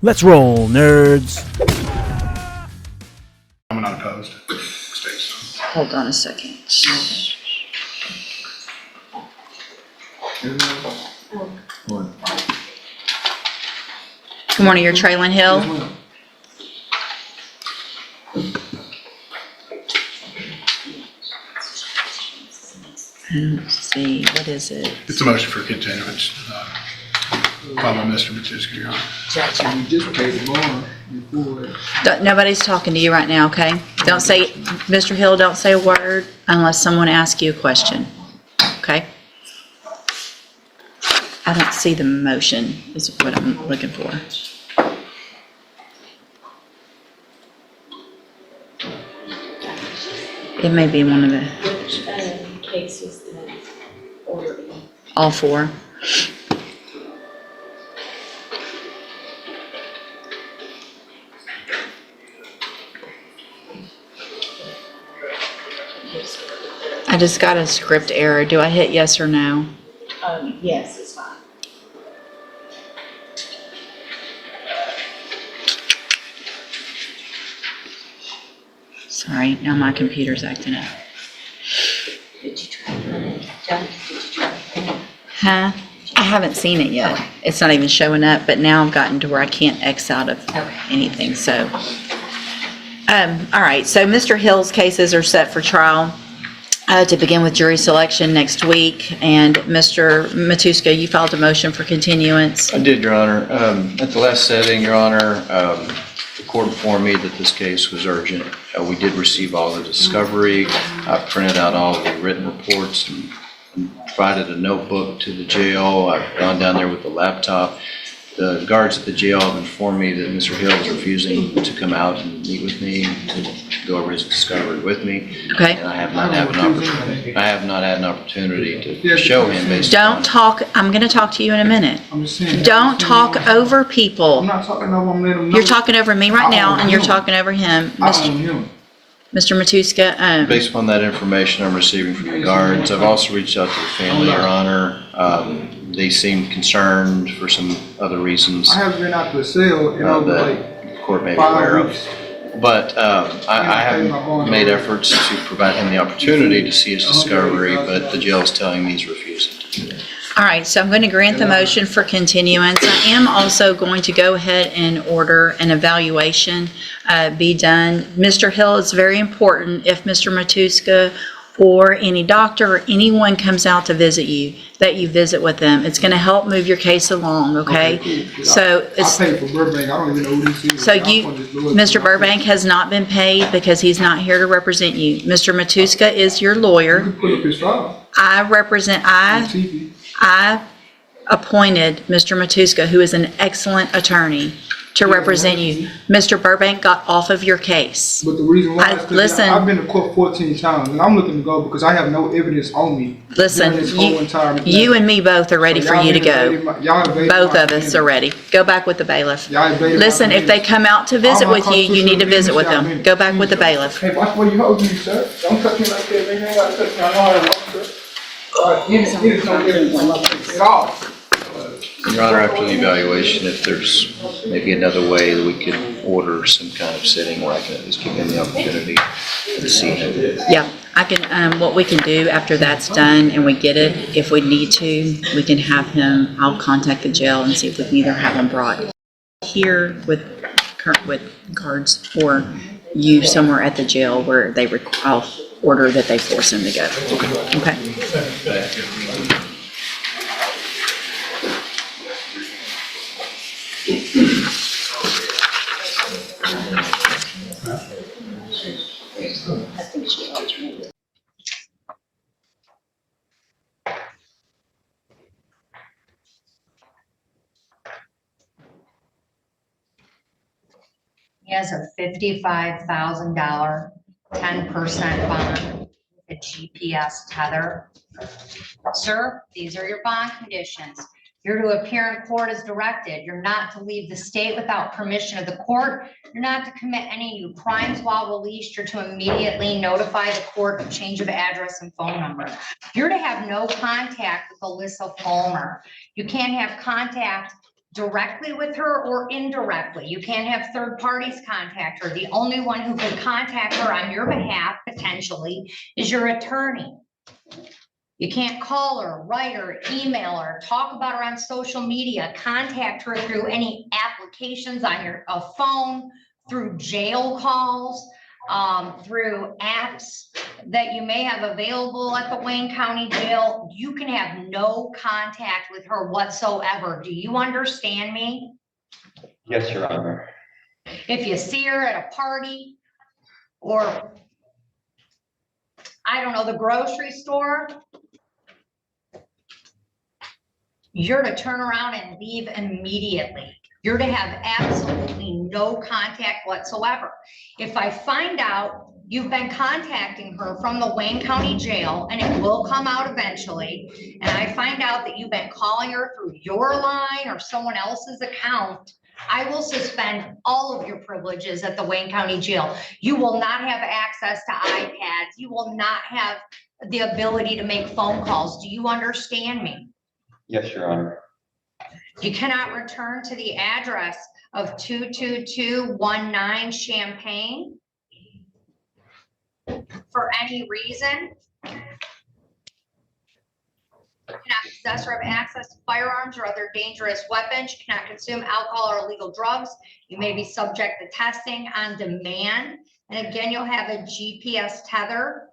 Let's roll, nerds. I'm not opposed. Hold on a second. Good morning, you're Traylon Hill. I don't see, what is it? It's a motion for continuance. By Mr. Matuska, Your Honor. You just paid the bond before. Nobody's talking to you right now, okay? Don't say, Mr. Hill, don't say a word unless someone asks you a question, okay? I don't see the motion is what I'm looking for. It may be one of the, Which case was the order? all four. I just got a script error. Do I hit yes or no? Yes, it's fine. Sorry, now my computer's acting up. Did you try to run it? Did you try to run it? Huh? I haven't seen it yet. It's not even showing up, but now I've gotten to where I can't X out of anything, so. All right, so Mr. Hill's cases are set for trial to begin with jury selection next week. And Mr. Matuska, you filed a motion for continuance. I did, Your Honor. At the last setting, Your Honor, the court informed me that this case was urgent. We did receive all the discovery. I printed out all of the written reports and provided a notebook to the jail. I've gone down there with the laptop. The guards at the jail have informed me that Mr. Hill is refusing to come out and meet with me, to go over his discovery with me. Okay. And I have not had an opportunity to show him based on. Don't talk, I'm gonna talk to you in a minute. I'm just saying. Don't talk over people. I'm not talking over him, let him know. You're talking over me right now, and you're talking over him. I own him. Mr. Matuska, Based upon that information I'm receiving from the guards, I've also reached out to the family, Your Honor. They seem concerned for some other reasons I haven't been out to the cell in over like that the court may be 5 aware of. weeks. But I have made efforts to provide him the opportunity to see his discovery, but the jail is telling me he's refusing to do that. all right, so I'm going to grant the motion for continuance. I am also going to go ahead and order an evaluation be done. Mr. Hill, it's very important if Mr. Matuska or any doctor or anyone comes out to visit you, that you visit with them. It's going to help move your case along, okay? Cool. So it's, I paid for Burbank, I don't even know who this is. so you, Mr. Burbank has not been paid because he's not here to represent you. Mr. Matuska is your You lawyer. can put up his file I represent, on TV. I appointed Mr. Matuska, who is an excellent attorney, to represent you. Mr. Burbank got off of your case. But the reason why is listen. because I've been to court 14 times and I'm looking to go because I have no evidence on me. Listen, during this whole entire thing. you and me both are ready So for y'all you to invaded go. y'all invaded Both my of us are ready. Go back with the bailiff. Y'all invaded my Listen, if they business. come out to visit All my with you, you need to visit with constitutional them. Go back with the business. bailiff. Hey, watch where you hold me, sir. Don't touch me like that, man. You ain't gotta touch me. I know how to walk, sir. All right, you just don't get it at all. Your Honor, after the evaluation, if there's maybe another way that we could order some kind of sitting where I can at least give him the opportunity to see him. Yeah, I can, what we can do after that's done and we get it, if we need to, we can have him, I'll contact the jail and see if we can either have him brought here with guards or you somewhere at the jail where they, I'll order that they force him to go. Okay. He has a $55,000, 10% bond, with a GPS tether. Sir, these are your bond conditions. You're to appear in court as directed. You're not to leave the state without permission of the court. You're not to commit any new crimes while released. You're to immediately notify the court of change of address and phone number. You're to have no contact with Alyssa Fulmer. You can't have contact directly with her or indirectly. You can't have third parties contact her. The only one who can contact her on your behalf potentially is your attorney. You can't call her, write her, email her, talk about her on social media, contact her through any applications on your phone, through jail calls, through apps that you may have available at the Wayne County Jail. You can have no contact with her whatsoever. Do you understand me? Yes, Your Honor. If you see her at a party or, I don't know, the grocery store, you're to turn around and leave immediately. You're to have absolutely no contact whatsoever. If I find out you've been contacting her from the Wayne County Jail, and it will come out eventually, and I find out that you've been calling her through your line or someone else's account, I will suspend all of your privileges at the Wayne County Jail. You will not have access to iPads. You will not have the ability to make phone calls. Do you understand me? Yes, Your Honor. You cannot return to the address of 22219 Champaign for any reason. You cannot possess or have access to firearms or other dangerous weapons. You cannot consume alcohol or illegal drugs. You may be subject to testing on demand. And again, you'll have a GPS tether.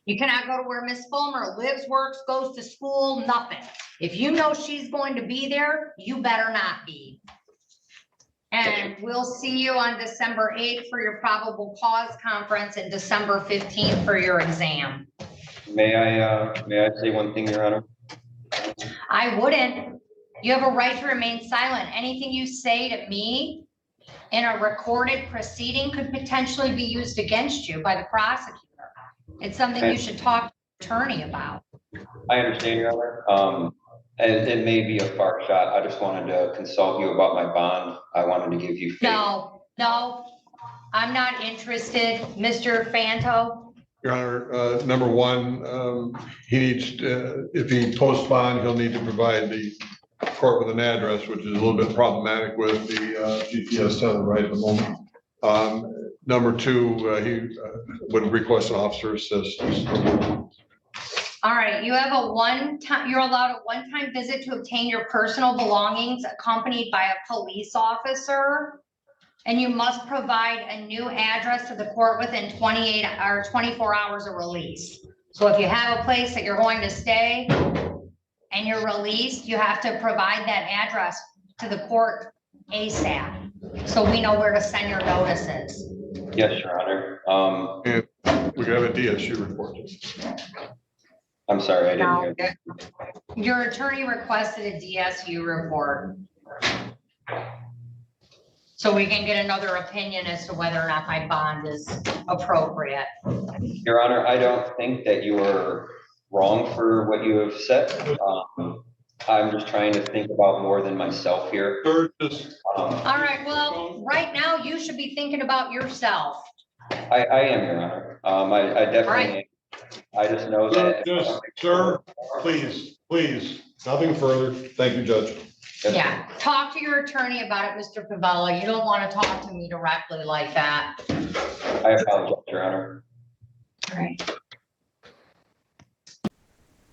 You cannot go to where Miss Fulmer lives, works, goes to school, nothing. If you know she's going to be there, you better not be. And we'll see you on December 8th for your probable cause conference and December 15th for your exam. May I say one thing, Your Honor? I wouldn't. You have a right to remain silent. Anything you say to me in a recorded proceeding could potentially be used against you by the prosecutor. It's something you should talk to your attorney about. I understand, Your Honor. And it may be a far shot. I just wanted to consult you about my bond. I wanted to give you faith. No, I'm not interested, Mr. Fanto. Your Honor, number one, he needs, if he posts bond, he'll need to provide the court with an address, which is a little bit problematic with the GPS tether right at the moment. Number two, he would request an officer assistance. All right, you have a one-time, you're allowed a one-time visit to obtain your personal belongings accompanied by a police officer. And you must provide a new address to the court within 28 or 24 hours of release. So if you have a place that you're going to stay and you're released, you have to provide that address to the court ASAP. So we know where to send your notices. Yes, Your Honor. And we have a DSU report. I'm sorry, I didn't hear that. Your attorney requested a DSU report. So we can get another opinion as to whether or not my bond is appropriate. Your Honor, I don't think that you are wrong for what you have said. I'm just trying to think about more than myself here. All right, well, right now you should be thinking about yourself. I am, Your Honor. I definitely am. I just know that. Sir, please, nothing further. Thank you, Judge. Yeah, talk to your attorney about it, Mr. Pavella. You don't want to talk to me directly like that. I apologize, Your Honor. All right.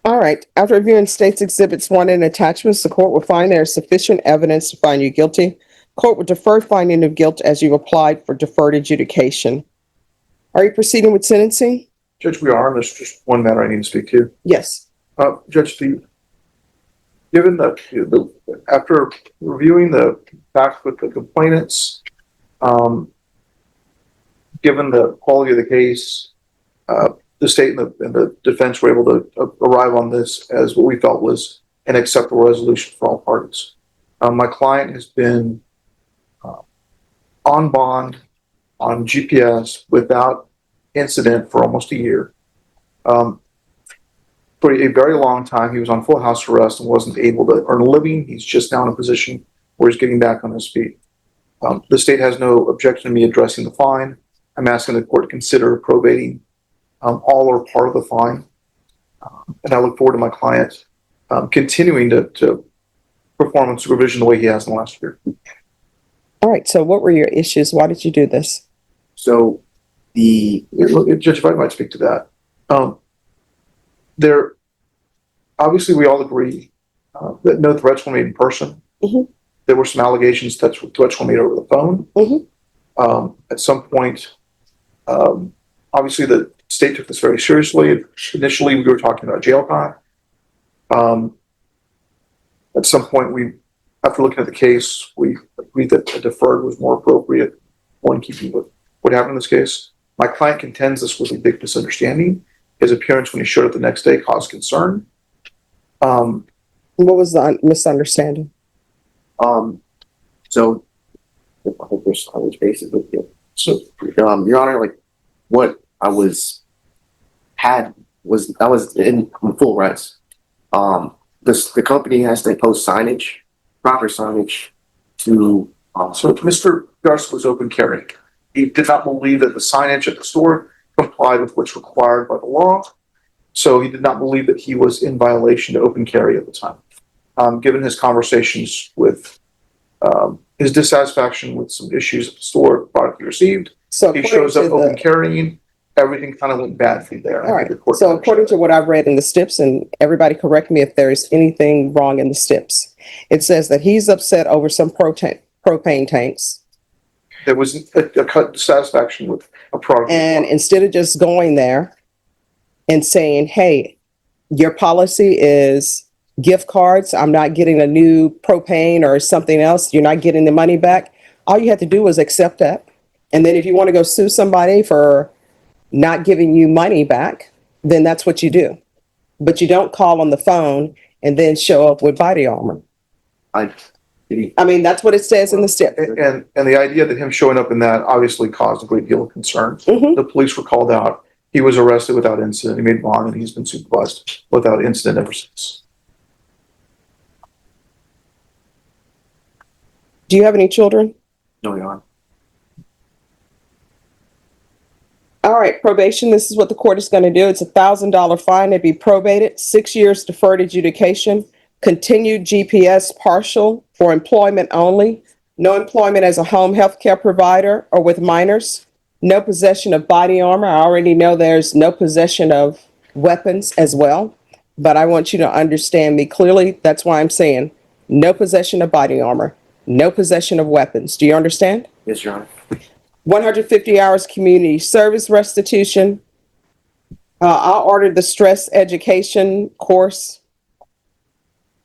All right. After reviewing State's Exhibits 1 and attachments, the court will find there is sufficient evidence to find you guilty. Court will defer finding of guilt as you applied for deferred adjudication. Are you proceeding with sentencing? Judge, we are. There's just one matter I need to speak to. Yes. Judge, given that after reviewing the facts with the complainants, given the quality of the case, the state and the defense were able to arrive on this as what we felt was an acceptable resolution for all parties. My client has been on bond on GPS without incident for almost a year. For a very long time, he was on full house arrest and wasn't able to earn a living. He's just now in a position where he's getting back on his feet. The state has no objection to me addressing the fine. I'm asking the court to consider probating all or part of the fine. And I look forward to my client continuing to perform on supervision the way he has in the last year. All right, so what were your issues? Why did you do this? So Judge, if I might speak to that. There, obviously, we all agree that no threats were made in person. Mhm. There were some allegations that threats were made over the phone. Mhm. At some point, obviously, the state took this very seriously. Initially, we were talking about jail time. At some point, after looking at the case, we agreed that a deferred was more appropriate, more in keeping with what happened in this case. My client contends this was a big misunderstanding. His appearance when he showed up the next day caused concern. What was the misunderstanding? So I hope there's I was basically so Your Honor, like what I was in full rest. The company has to post signage, proper signage to So Mr. Garza was open carrying. He did not believe that the signage at the store complied with what's required by the law. So he did not believe that he was in violation to open carry at the time. Given his conversations with his dissatisfaction with some issues at the store, product he received, So he according shows up to open carrying. Everything kind of went badly there. all right. So according to what I've read in the STIPs, and everybody correct me if there's anything wrong in the STIPs, it says that he's upset over some propane tanks. There was a dissatisfaction with a product. And instead of just going there and saying, hey, your policy is gift cards, I'm not getting a new propane or something else, you're not getting the money back, all you have to do is accept that. And then if you want to go sue somebody for not giving you money back, then that's what you do. But you don't call on the phone and then show up with body armor. I mean, that's what it says in the STIP. And the idea that him showing up in that obviously caused a great deal of concern. Mhm. The police were called out. He was arrested without incident. He made bond and he's been supervised without incident ever since. Do you have any children? No, Your Honor. All right, probation, this is what the court is going to do. It's $1,000 fine. It'd be probated, 6 years deferred adjudication, continued GPS partial for employment only, no employment as a home health care provider or with minors, no possession of body armor. I already know there's no possession of weapons as well, but I want you to understand me clearly. That's why I'm saying no possession of body armor, no possession of weapons. Do you understand? Yes, Your Honor. 150 hours community service restitution. I'll order the stress education course.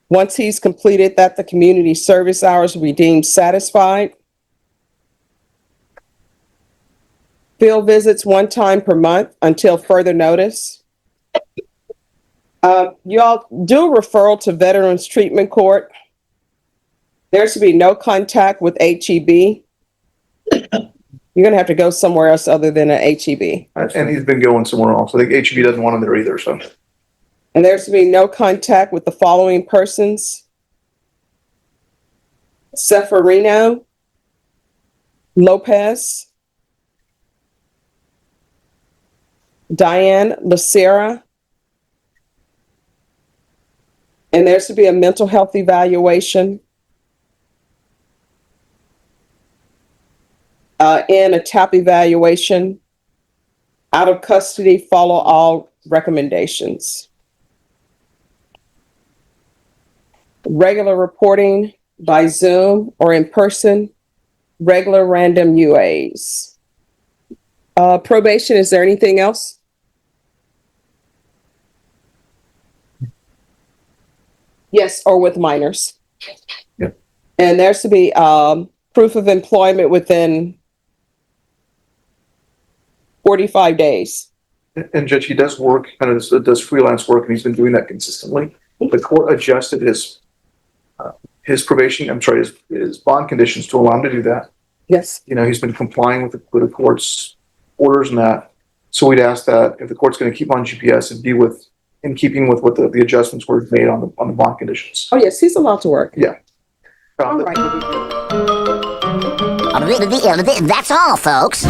Once he's completed that, the community service hours will be deemed satisfied. Field visits 1 time per month until further notice. Y'all do a referral to Veterans Treatment Court. There should be no contact with HEB. You're going to have to go somewhere else other than an HEB. And he's been going somewhere else. I think HEB doesn't want him there either, so. And there's to be no contact with the following persons: Seferino, Lopez, Diane Lucera, and there's to be a mental health evaluation and a TAP evaluation. Out of custody, follow all recommendations. Regular reporting by Zoom or in person, regular random UAs. Probation, is there anything else? Yes, or with minors. Yep. And there's to be proof of employment within 45 days. And Judge, he does work, kind of does freelance work, and he's been doing that consistently. The court adjusted his probation, his bond conditions to allow him to do that. Yes. You know, he's been complying with the court's orders and that. So we'd ask that if the court's going to keep on GPS and be in keeping with what the adjustments were made on the bond conditions. Oh, yes, he's allowed to work. Yeah. All right. That's all, folks.